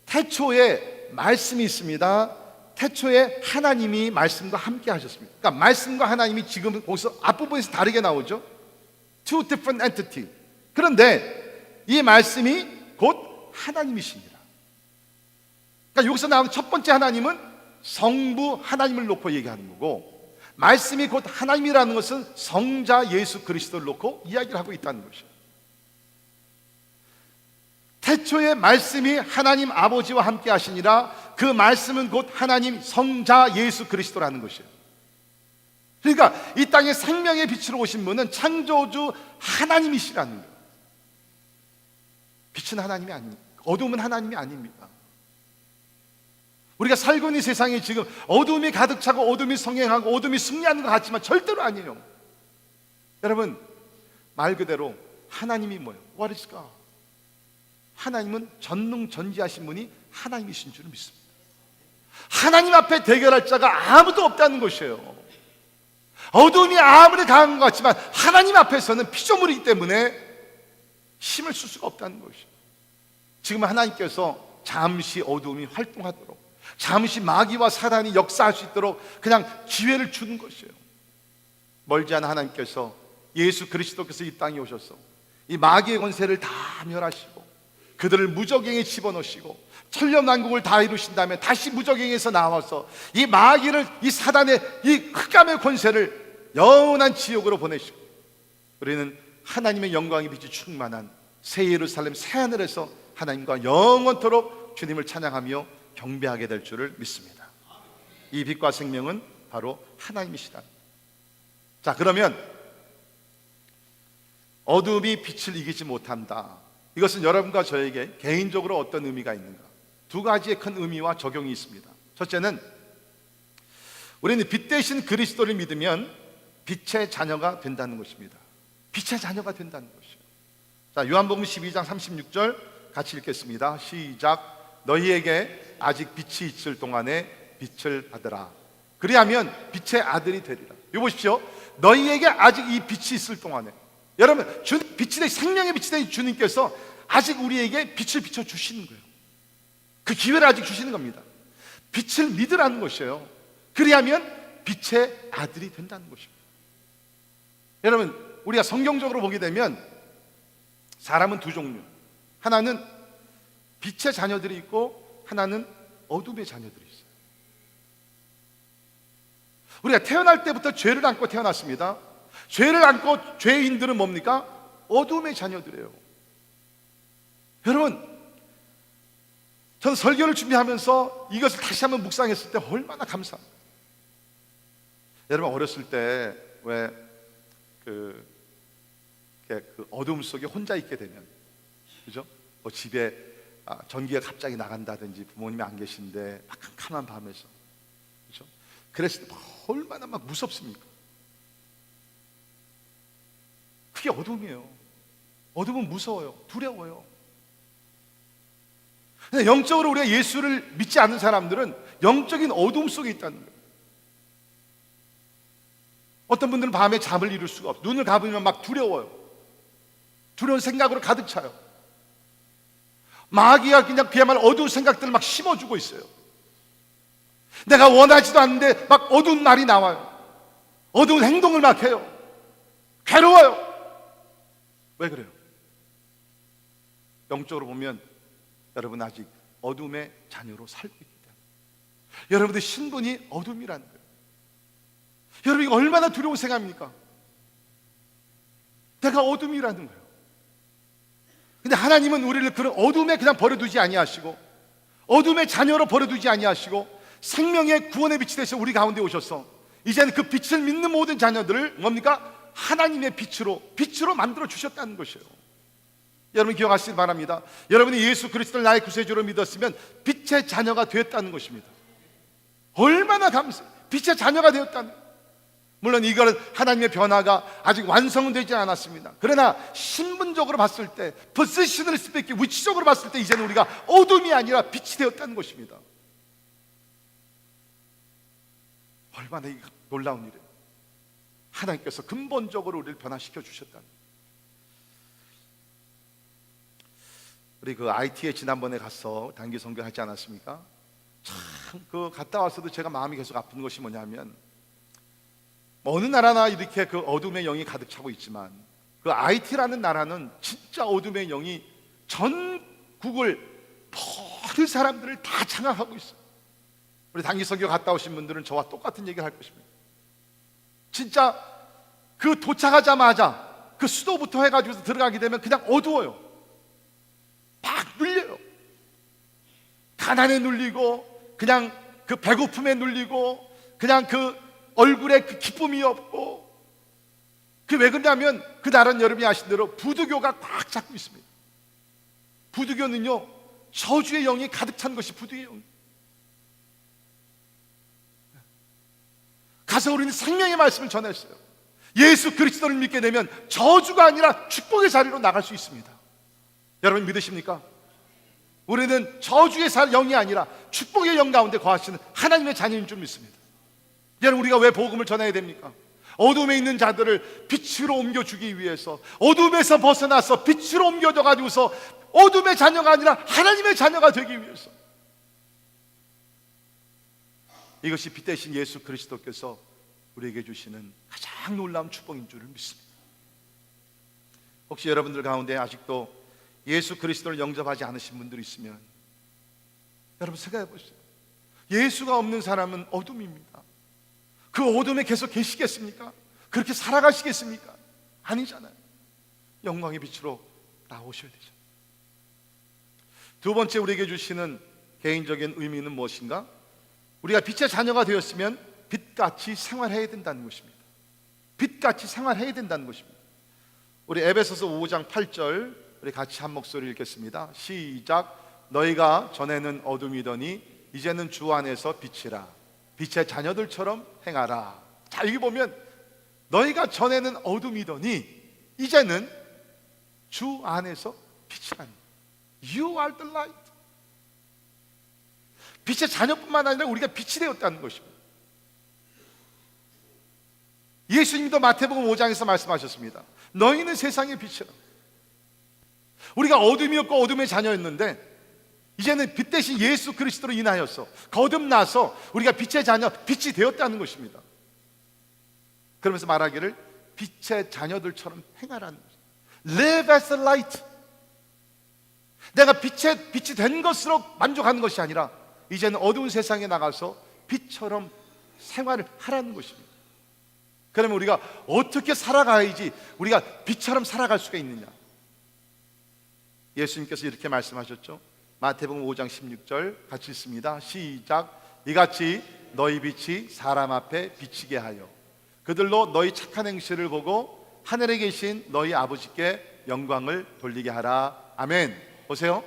태초에 말씀이 있습니다. 태초에 하나님이 말씀과 함께 하셨습니다. 그러니까 말씀과 하나님이 지금 거기서 앞부분에서 다르게 나오죠. Two different entity. 그런데 이 말씀이 곧 하나님이시니라. 그러니까 여기서 나오는 첫 번째 하나님은 성부 하나님을 놓고 얘기하는 거고, 말씀이 곧 하나님이라는 것은 성자 예수 그리스도를 놓고 이야기를 하고 있다는 것이에요. 태초에 말씀이 하나님 아버지와 함께 하시니라. 그 말씀은 곧 하나님 성자 예수 그리스도라는 것이에요. 그러니까 이 땅에 생명의 빛으로 오신 분은 창조주 하나님이시라는 거예요. 빛은 하나님이 아닙니다. 어둠은 하나님이 아닙니다. 우리가 살고 있는 세상에 지금 어둠이 가득 차고 어둠이 성행하고 어둠이 승리하는 것 같지만 절대로 아니에요. 여러분, 말 그대로 하나님이 뭐예요? What is God? 하나님은 전능전지하신 분이 하나님이신 줄을 믿습니다. 하나님 앞에 대결할 자가 아무도 없다는 것이에요. 어둠이 아무리 강한 것 같지만 하나님 앞에서는 피조물이기 때문에 힘을 쓸 수가 없다는 것이에요. 지금 하나님께서 잠시 어둠이 활동하도록, 잠시 마귀와 사단이 역사할 수 있도록 그냥 기회를 주는 것이에요. 멀지 않은 하나님께서, 예수 그리스도께서 이 땅에 오셔서 이 마귀의 권세를 다 멸하시고 그들을 무저갱에 집어넣으시고 천년왕국을 다 이루신 다음에 다시 무저갱에서 나와서 이 마귀를, 이 사단의 이 흑암의 권세를 영원한 지옥으로 보내시고 우리는 하나님의 영광의 빛이 충만한 새 예루살렘 새 하늘에서 하나님과 영원토록 주님을 찬양하며 경배하게 될 줄을 믿습니다. 이 빛과 생명은 바로 하나님이시다. 자, 그러면 어둠이 빛을 이기지 못한다. 이것은 여러분과 저에게 개인적으로 어떤 의미가 있는가? 두 가지의 큰 의미와 적용이 있습니다. 첫째는 우리는 빛 대신 그리스도를 믿으면 빛의 자녀가 된다는 것입니다. 빛의 자녀가 된다는 것이에요. 자, 요한복음 12장 36절 같이 읽겠습니다. 시작. 너희에게 아직 빛이 있을 동안에 빛을 받으라. 그리하면 빛의 아들이 되리라. 이거 보십시오. 너희에게 아직 이 빛이 있을 동안에, 여러분, 빛이 된, 생명의 빛이 된 주님께서 아직 우리에게 빛을 비춰주시는 거예요. 그 기회를 아직 주시는 겁니다. 빛을 믿으라는 것이에요. 그리하면 빛의 아들이 된다는 것입니다. 여러분, 우리가 성경적으로 보게 되면 사람은 두 종류, 하나는 빛의 자녀들이 있고 하나는 어둠의 자녀들이 있어요. 우리가 태어날 때부터 죄를 안고 태어났습니다. 죄를 안고 죄인들은 뭡니까? 어둠의 자녀들이에요. 여러분, 저는 설교를 준비하면서 이것을 다시 한번 묵상했을 때 얼마나 감사합니다. 여러분, 어렸을 때 왜 그 어둠 속에 혼자 있게 되면, 그죠? 뭐 집에 전기가 갑자기 나간다든지 부모님이 안 계신데 막 캄캄한 밤에서, 그죠? 그랬을 때 얼마나 막 무섭습니까? 그게 어둠이에요. 어둠은 무서워요. 두려워요. 근데 영적으로 우리가 예수를 믿지 않는 사람들은 영적인 어둠 속에 있다는 거예요. 어떤 분들은 밤에 잠을 이룰 수가 없어요. 눈을 감으면 막 두려워요. 두려운 생각으로 가득 차요. 마귀가 그냥 그야말로 어두운 생각들을 막 심어주고 있어요. 내가 원하지도 않는데 막 어두운 말이 나와요. 어두운 행동을 막 해요. 괴로워요. 왜 그래요? 영적으로 보면 여러분 아직 어둠의 자녀로 살고 있기 때문에. 여러분의 신분이 어둠이라는 거예요. 여러분 이거 얼마나 두려운 생각입니까? 내가 어둠이라는 거예요. 근데 하나님은 우리를 그런 어둠에 그냥 버려두지 아니하시고, 어둠의 자녀로 버려두지 아니하시고, 생명의 구원의 빛이 되셔 우리 가운데 오셔서 이제는 그 빛을 믿는 모든 자녀들을 뭡니까? 하나님의 빛으로 만들어 주셨다는 것이에요. 여러분 기억하시기 바랍니다. 여러분이 예수 그리스도를 나의 구세주로 믿었으면 빛의 자녀가 되었다는 것입니다. 얼마나 감사해요. 빛의 자녀가 되었다는. 물론 이거는 하나님의 변화가 아직 완성은 되지 않았습니다. 그러나 신분적으로 봤을 때, 포지셔널 스피킹, 위치적으로 봤을 때 이제는 우리가 어둠이 아니라 빛이 되었다는 것입니다. 얼마나 놀라운 일이에요. 하나님께서 근본적으로 우리를 변화시켜 주셨다는. 우리 그 IT에 지난번에 가서 단기 선교하지 않았습니까? 참 그 갔다 와서도 제가 마음이 계속 아픈 것이 뭐냐면, 어느 나라나 이렇게 그 어둠의 영이 가득 차고 있지만 그 IT라는 나라는 진짜 어둠의 영이 전국을 모든 사람들을 다 장악하고 있어요. 우리 단기 선교 갔다 오신 분들은 저와 똑같은 얘기를 할 것입니다. 진짜 그 도착하자마자 그 수도부터 해가지고 들어가게 되면 그냥 어두워요. 막 눌려요. 가난에 눌리고, 그냥 그 배고픔에 눌리고, 그냥 그 얼굴에 그 기쁨이 없고. 그게 왜 그러냐면 그 나라는 여러분이 아신 대로 부두교가 꽉 잡고 있습니다. 부두교는요, 저주의 영이 가득 찬 것이 부두의 영. 가서 우리는 생명의 말씀을 전했어요. 예수 그리스도를 믿게 되면 저주가 아니라 축복의 자리로 나갈 수 있습니다. 여러분 믿으십니까? 우리는 저주의 영이 아니라 축복의 영 가운데 거하시는 하나님의 자녀인 줄 믿습니다. 여러분 우리가 왜 복음을 전해야 됩니까? 어둠에 있는 자들을 빛으로 옮겨주기 위해서, 어둠에서 벗어나서 빛으로 옮겨져 가지고서 어둠의 자녀가 아니라 하나님의 자녀가 되기 위해서. 이것이 빛 대신 예수 그리스도께서 우리에게 주시는 가장 놀라운 축복인 줄을 믿습니다. 혹시 여러분들 가운데 아직도 예수 그리스도를 영접하지 않으신 분들이 있으면 여러분 생각해 보세요. 예수가 없는 사람은 어둠입니다. 그 어둠에 계속 계시겠습니까? 그렇게 살아가시겠습니까? 아니잖아요. 영광의 빛으로 나오셔야 되죠. 두 번째 우리에게 주시는 개인적인 의미는 무엇인가? 우리가 빛의 자녀가 되었으면 빛같이 생활해야 된다는 것입니다. 빛같이 생활해야 된다는 것입니다. 우리 에베소서 5장 8절 우리 같이 한 목소리 읽겠습니다. 시작. 너희가 전에는 어둠이더니 이제는 주 안에서 빛이라. 빛의 자녀들처럼 행하라. 자, 여기 보면 너희가 전에는 어둠이더니 이제는 주 안에서 빛이라니. You are the light. 빛의 자녀뿐만 아니라 우리가 빛이 되었다는 것입니다. 예수님도 마태복음 5장에서 말씀하셨습니다. 너희는 세상의 빛이라. 우리가 어둠이었고 어둠의 자녀였는데 이제는 빛 대신 예수 그리스도로 인하여서 거듭나서 우리가 빛의 자녀, 빛이 되었다는 것입니다. 그러면서 말하기를 빛의 자녀들처럼 행하라는 것입니다. Live as a light. 내가 빛이 된 것으로 만족하는 것이 아니라 이제는 어두운 세상에 나가서 빛처럼 생활을 하라는 것입니다. 그러면 우리가 어떻게 살아가야지 우리가 빛처럼 살아갈 수가 있느냐? 예수님께서 이렇게 말씀하셨죠. 마태복음 5장 16절 같이 읽습니다. 시작. 이같이 너희 빛이 사람 앞에 비치게 하여 그들로 너희 착한 행실을 보고 하늘에 계신 너희 아버지께 영광을 돌리게 하라. 아멘. 보세요.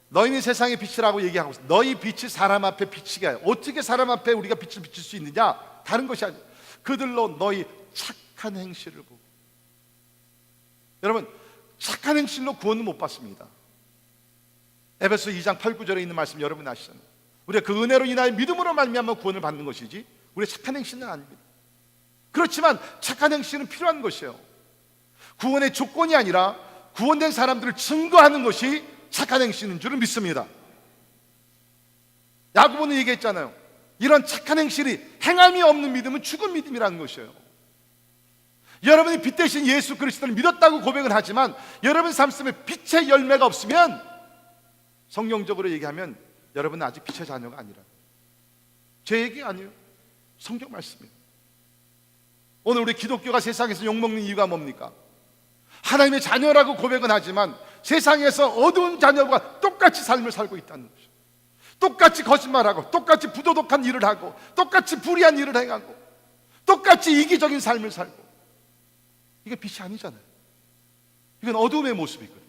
너희는 세상의 빛이라고 얘기하고 있어요. 너희 빛이 사람 앞에 비치게 하여. 어떻게 사람 앞에 우리가 빛을 비칠 수 있느냐? 다른 것이 아니에요. 그들로 너희 착한 행실을 보고. 여러분 착한 행실로 구원은 못 받습니다. 에베소 2장 8, 9절에 있는 말씀 여러분 아시잖아요. 우리가 그 은혜로 인하여 믿음으로 말미암아 구원을 받는 것이지 우리의 착한 행실은 아닙니다. 그렇지만 착한 행실은 필요한 것이에요. 구원의 조건이 아니라 구원된 사람들을 증거하는 것이 착한 행실인 줄을 믿습니다. 야고보는 얘기했잖아요. 이런 착한 행실이 행함이 없는 믿음은 죽은 믿음이라는 것이에요. 여러분이 빛 대신 예수 그리스도를 믿었다고 고백을 하지만 여러분 삶 속에 빛의 열매가 없으면, 성경적으로 얘기하면 여러분은 아직 빛의 자녀가 아니라, 제 얘기 아니에요. 성경 말씀이에요. 오늘 우리 기독교가 세상에서 욕먹는 이유가 뭡니까? 하나님의 자녀라고 고백은 하지만 세상에서 어두운 자녀가 똑같이 삶을 살고 있다는 것이죠. 똑같이 거짓말하고, 똑같이 부도덕한 일을 하고, 똑같이 불의한 일을 행하고, 똑같이 이기적인 삶을 살고. 이게 빛이 아니잖아요. 이건 어두움의 모습이거든요.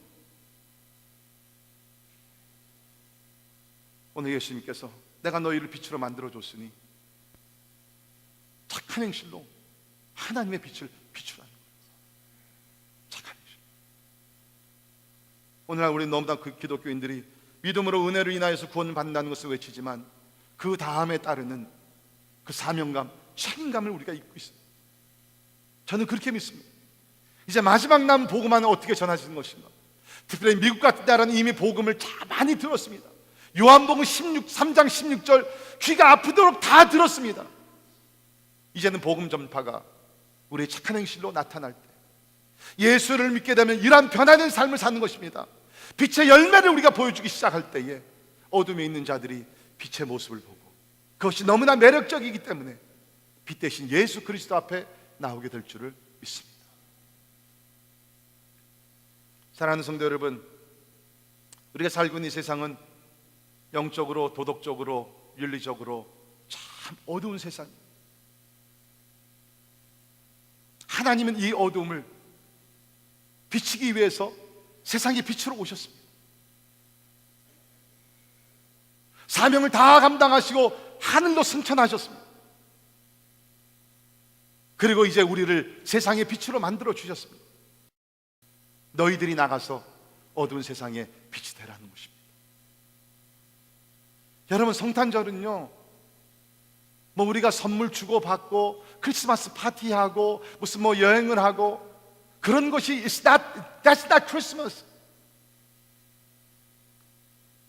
오늘 예수님께서 내가 너희를 빛으로 만들어줬으니 착한 행실로 하나님의 빛을 비추라는 거예요. 착한 행실. 오늘날 우리 너무나 그 기독교인들이 믿음으로 은혜로 인하여서 구원을 받는다는 것을 외치지만 그 다음에 따르는 그 사명감, 책임감을 우리가 잊고 있습니다. 저는 그렇게 믿습니다. 이제 마지막 남은 복음만은 어떻게 전하시는 것인가? 특별히 미국 같은 나라는 이미 복음을 많이 들었습니다. 요한복음 3장 16절 귀가 아프도록 다 들었습니다. 이제는 복음 전파가 우리의 착한 행실로 나타날 때, 예수를 믿게 되면 이러한 변화된 삶을 사는 것입니다. 빛의 열매를 우리가 보여주기 시작할 때에 어둠에 있는 자들이 빛의 모습을 보고, 그것이 너무나 매력적이기 때문에 빛 대신 예수 그리스도 앞에 나오게 될 줄을 믿습니다. 사랑하는 성도 여러분, 우리가 살고 있는 이 세상은 영적으로, 도덕적으로, 윤리적으로 참 어두운 세상입니다. 하나님은 이 어두움을 비치기 위해서 세상의 빛으로 오셨습니다. 사명을 다 감당하시고 하늘로 승천하셨습니다. 그리고 이제 우리를 세상의 빛으로 만들어 주셨습니다. 너희들이 나가서 어두운 세상에 빛이 되라는 것입니다. 여러분, 성탄절은요, 뭐 우리가 선물 주고 받고 크리스마스 파티하고 무슨 뭐 여행을 하고 그런 것이 that's not Christmas.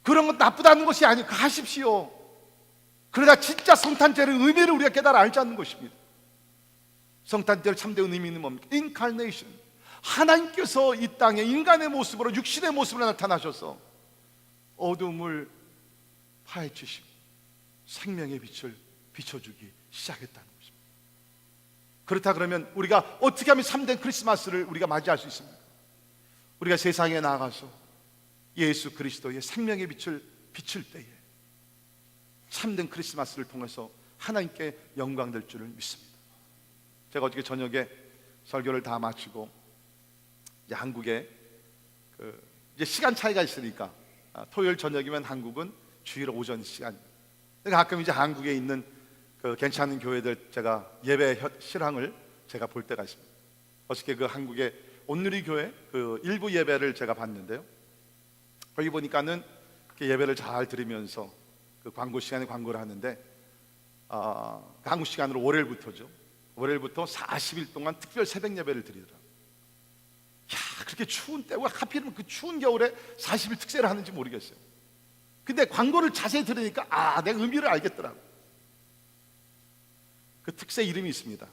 그런 건 나쁘다는 것이 아니고 하십시오. 그러나 진짜 성탄절의 의미를 우리가 깨달아 알자는 것입니다. 성탄절 참된 의미는 뭡니까? Incarnation. 하나님께서 이 땅에 인간의 모습으로, 육신의 모습으로 나타나셔서 어둠을 파헤치시고 생명의 빛을 비춰주기 시작했다는 것입니다. 그렇다 그러면 우리가 어떻게 하면 참된 크리스마스를 우리가 맞이할 수 있습니까? 우리가 세상에 나가서 예수 그리스도의 생명의 빛을 비출 때에 참된 크리스마스를 통해서 하나님께 영광 될 줄을 믿습니다. 제가 어저께 저녁에 설교를 다 마치고 이제 한국에 이제 시간 차이가 있으니까 토요일 저녁이면 한국은 주일 오전 시간입니다. 가끔 이제 한국에 있는 그 괜찮은 교회들 제가 예배 실황을 제가 볼 때가 있습니다. 어저께 그 한국의 온누리 교회 그 일부 예배를 제가 봤는데요. 거기 보니까는 예배를 잘 들으면서 그 광고 시간에 광고를 하는데 그 한국 시간으로 월요일부터죠. 월요일부터 40일 동안 특별 새벽 예배를 드리더라고요. 야, 그렇게 추운 때, 왜 하필이면 그 추운 겨울에 40일 특세를 하는지 모르겠어요. 근데 광고를 자세히 들으니까 내가 의미를 알겠더라고요. 그 특세 이름이 있습니다.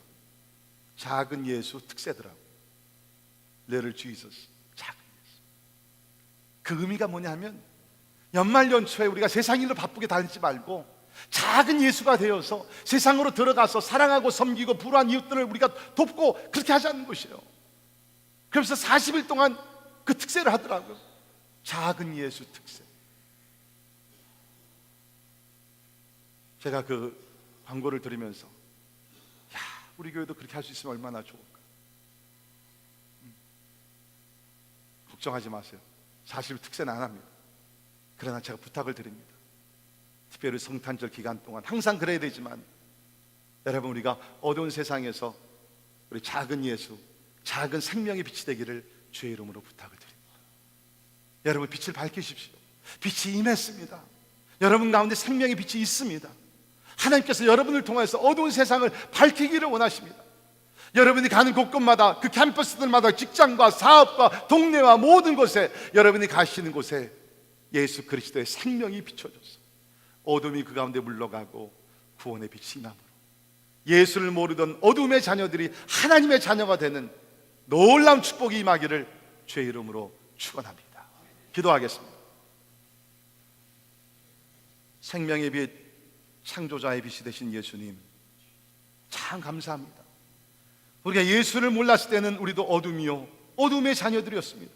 작은 예수 특세더라고요. Little Jesus, 작은 예수. 그 의미가 뭐냐 하면 연말 연초에 우리가 세상 일로 바쁘게 다니지 말고 작은 예수가 되어서 세상으로 들어가서 사랑하고 섬기고 불우한 이웃들을 우리가 돕고 그렇게 하자는 것이에요. 그래서 40일 동안 그 특세를 하더라고요. 작은 예수 특세. 제가 그 광고를 들으면서 우리 교회도 그렇게 할 수 있으면 얼마나 좋을까. 걱정하지 마세요. 40일 특세는 안 합니다. 그러나 제가 부탁을 드립니다. 특별히 성탄절 기간 동안 항상 그래야 되지만 여러분, 우리가 어두운 세상에서 우리 작은 예수, 작은 생명의 빛이 되기를 주의 이름으로 부탁을 드립니다. 여러분, 빛을 밝히십시오. 빛이 임했습니다. 여러분 가운데 생명의 빛이 있습니다. 하나님께서 여러분을 통해서 어두운 세상을 밝히기를 원하십니다. 여러분이 가는 곳곳마다, 그 캠퍼스들마다, 직장과 사업과 동네와 모든 곳에, 여러분이 가시는 곳에 예수 그리스도의 생명이 비춰져서 어둠이 그 가운데 물러가고 구원의 빛이 임함으로 예수를 모르던 어둠의 자녀들이 하나님의 자녀가 되는 놀라운 축복이 임하기를 주의 이름으로 축원합니다. 기도하겠습니다. 생명의 빛, 창조자의 빛이 되신 예수님, 참 감사합니다. 우리가 예수를 몰랐을 때는 우리도 어둠이요, 어둠의 자녀들이었습니다.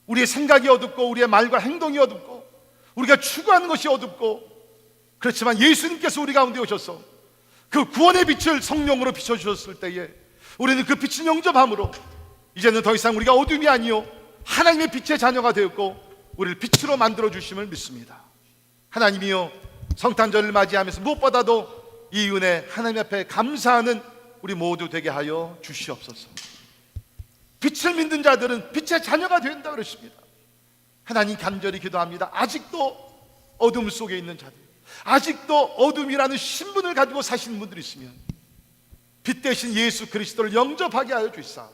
우리의 생각이 어둡고 우리의 말과 행동이 어둡고 우리가 추구하는 것이 어둡고, 그렇지만 예수님께서 우리 가운데 오셔서 그 구원의 빛을 성령으로 비춰주셨을 때에 우리는 그 빛을 영접함으로 이제는 더 이상 우리가 어둠이 아니요 하나님의 빛의 자녀가 되었고 우리를 빛으로 만들어 주심을 믿습니다. 하나님이요, 성탄절을 맞이하면서 무엇보다도 이 은혜 하나님 앞에 감사하는 우리 모두 되게 하여 주시옵소서. 빛을 믿는 자들은 빛의 자녀가 된다 그러십니다. 하나님 간절히 기도합니다. 아직도 어둠 속에 있는 자들, 아직도 어둠이라는 신분을 가지고 사시는 분들이 있으면 빛 대신 예수 그리스도를 영접하게 하여 주시사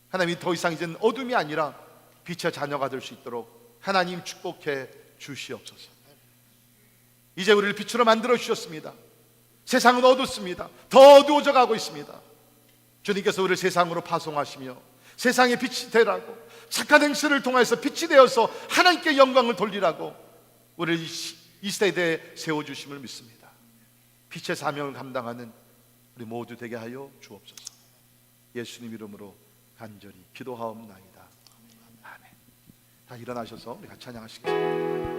하나님이 더 이상 이제는 어둠이 아니라 빛의 자녀가 될 수 있도록 하나님 축복해 주시옵소서. 이제 우리를 빛으로 만들어 주셨습니다. 세상은 어둡습니다. 더 어두워져 가고 있습니다. 주님께서 우리를 세상으로 파송하시며 세상의 빛이 되라고, 착한 행실을 통해서 빛이 되어서 하나님께 영광을 돌리라고 우리를 이 세대에 세워주심을 믿습니다. 빛의 사명을 감당하는 우리 모두 되게 하여 주옵소서. 예수님 이름으로 간절히 기도하옵나이다. 아멘. 다 일어나셔서 우리 같이 찬양하시겠습니다.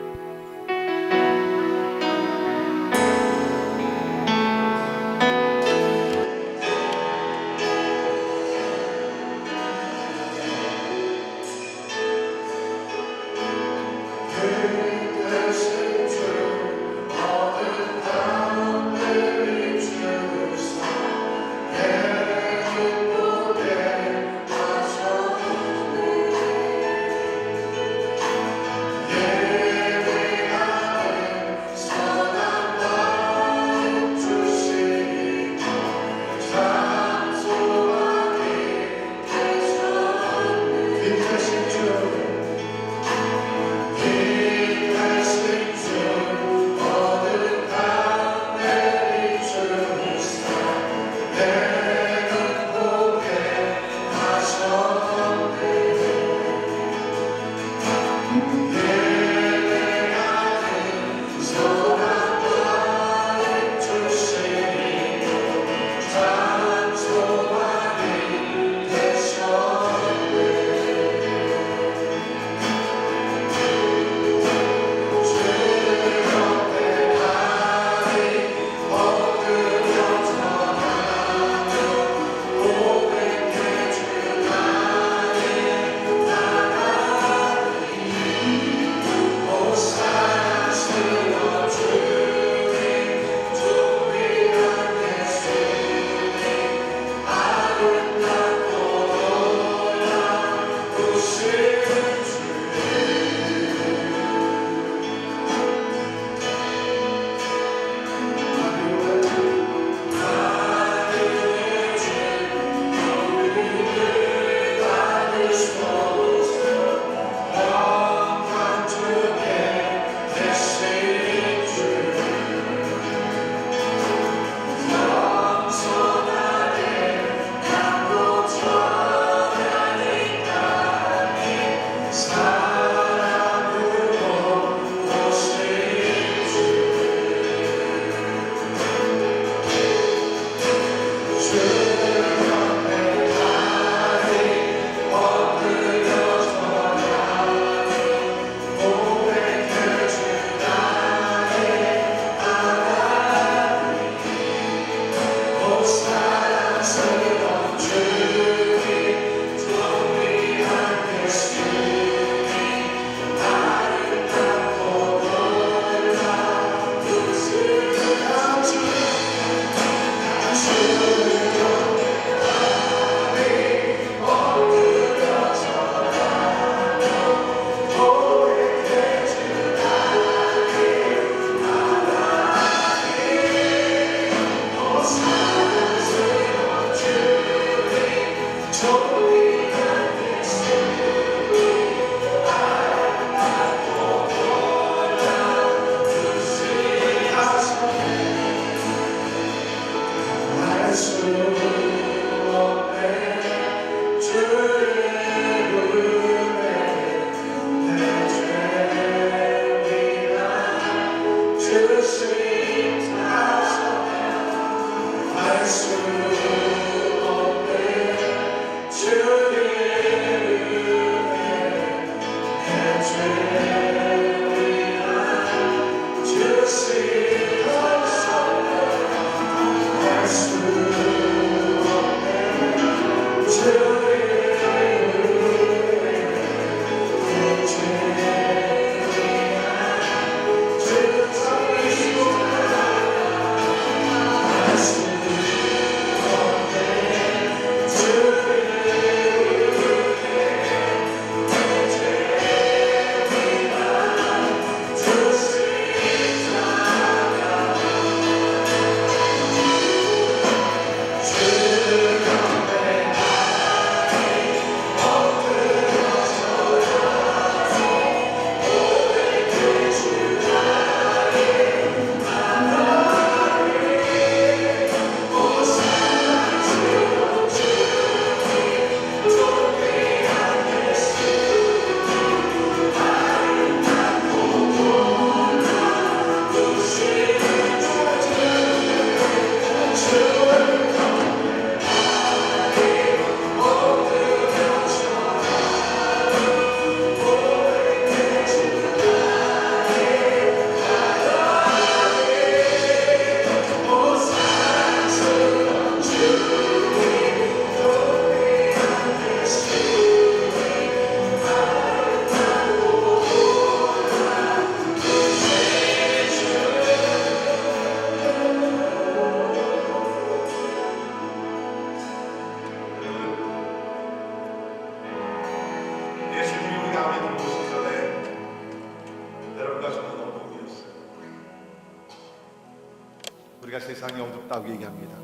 우리가 세상이 어둡다고 얘기합니다.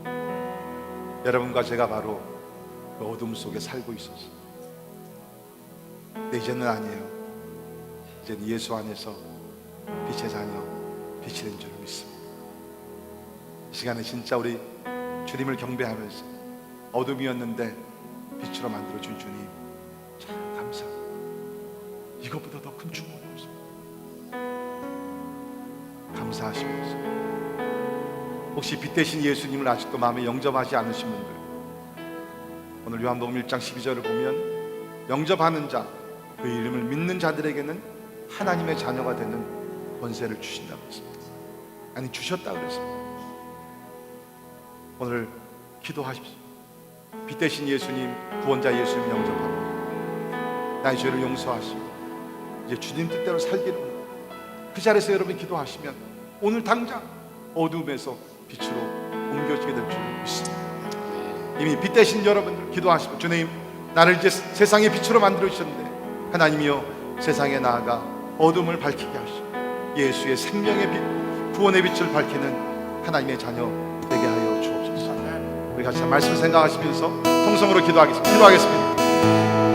여러분과 제가 바로 그 어둠 속에 살고 있었어요. 근데 이제는 아니에요. 이제는 예수 안에서 빛의 자녀, 빛이 된 줄 믿습니다. 이 시간에 진짜 우리 주님을 경배하면서 어둠이었는데 빛으로 만들어준 주님 참 감사합니다. 이것보다 더 큰 축복이 없습니다. 감사하시면서 혹시 빛 대신 예수님을 아직도 마음에 영접하지 않으신 분들, 오늘 요한복음 1장 12절을 보면 영접하는 자, 그 이름을 믿는 자들에게는 하나님의 자녀가 되는 권세를 주신다고 했습니다. 아니, 주셨다고 그랬습니다. 오늘 기도하십시오. 빛 대신 예수님, 구원자 예수님 영접하고 나의 죄를 용서하시고 이제 주님 뜻대로 살기를 원합니다. 그 자리에서 여러분 기도하시면 오늘 당장 어둠에서 빛으로 옮겨지게 될 줄 믿습니다. 이미 빛 대신 여러분들 기도하시고, 주님, 나를 이제 세상의 빛으로 만들어 주셨는데 하나님이여, 세상에 나아가 어둠을 밝히게 하시고 예수의 생명의 빛, 구원의 빛을 밝히는 하나님의 자녀 되게 하여 주옵소서. 우리 같이 말씀 생각하시면서 통성으로 기도하겠습니다.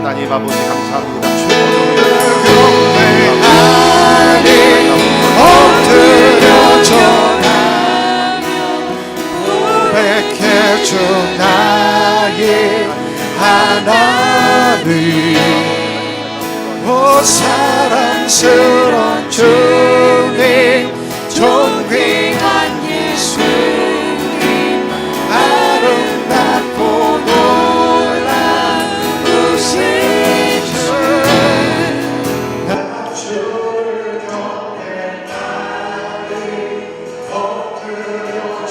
하나님 아버지 감사합니다. 주 나의 하나님, 오 사랑스러운 주님, 존귀한 예수님, 아름답고 놀라우신 주, 나 주를 경외 나를 엎드려 주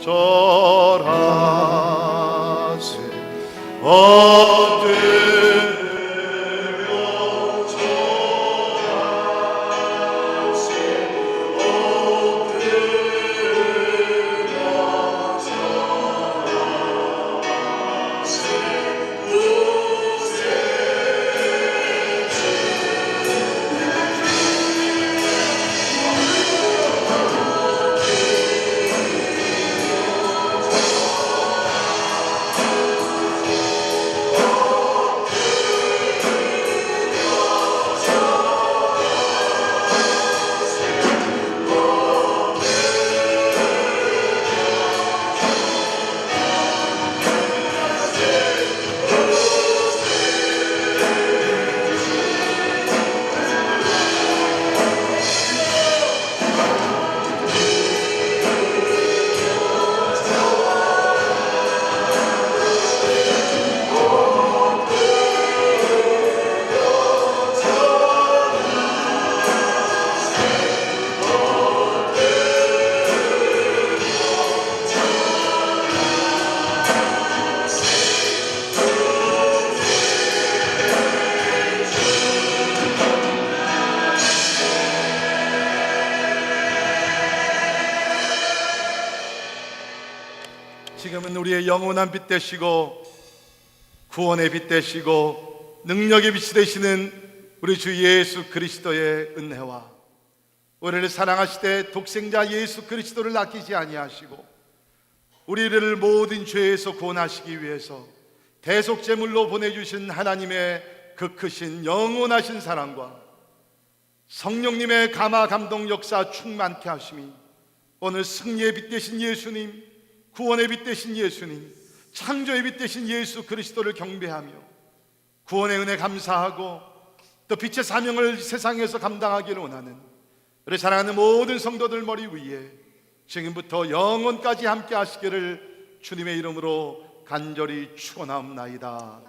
절하세 엎드려 지금은 우리의 영원한 빛 되시고 구원의 빛 되시고 능력의 빛이 되시는 우리 주 예수 그리스도의 은혜와 우리를 사랑하시되 독생자 예수 그리스도를 아끼지 아니하시고 우리를 모든 죄에서 구원하시기 위해서 대속제물로 보내주신 하나님의 그 크신 영원하신 사랑과 성령님의 감화 감동 역사 충만케 하심이 오늘 승리의 빛 되신 예수님, 구원의 빛 되신 예수님, 창조의 빛 되신 예수 그리스도를 경배하며 구원의 은혜 감사하고 또 빛의 사명을 세상에서 감당하기를 원하는 우리 사랑하는 모든 성도들 머리 위에 지금부터 영원까지 함께 하시기를 주님의 이름으로 간절히 축원하옵나이다.